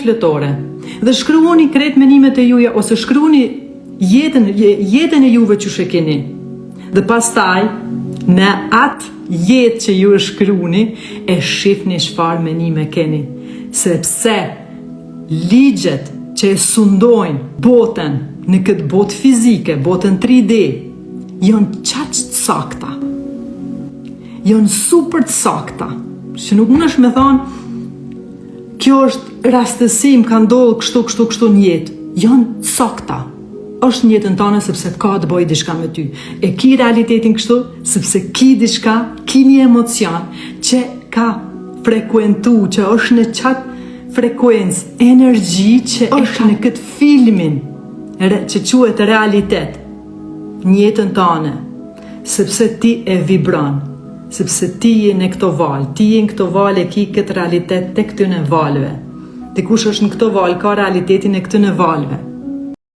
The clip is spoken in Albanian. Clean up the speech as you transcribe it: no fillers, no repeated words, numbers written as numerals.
fletore. Dhe shkruani krejt menimet e juja, ose shkruani jetën e juve që shekeni. Dhe pastaj, në atë jetë që ju e shkruani, e shifni çfarë menime keni. Sepse ligjet që e sundojnë botën në këtë botë fizike, botën 3D, janë qaq të sakta. Janë super të sakta. Që nuk më është me thonë, kjo është rastësi, më ka ndodhur kështu në jetë. Janë të sakta. Është në jetën tënde sepse ka të bëjë diçka me ty. E ki realitetin kështu sepse ki diçka, ki një emocion që ka frekuentu, që është në qatë frekuencë, energji që është në këtë filmin që quhet realitet në jetën tënde, sepse ti e vibron, sepse ti je në këto valë, ti je në këto valë, e ki këtë realitet të këtyne valëve. Dikush është në këto valë, ka realitetin e këtyne valëve.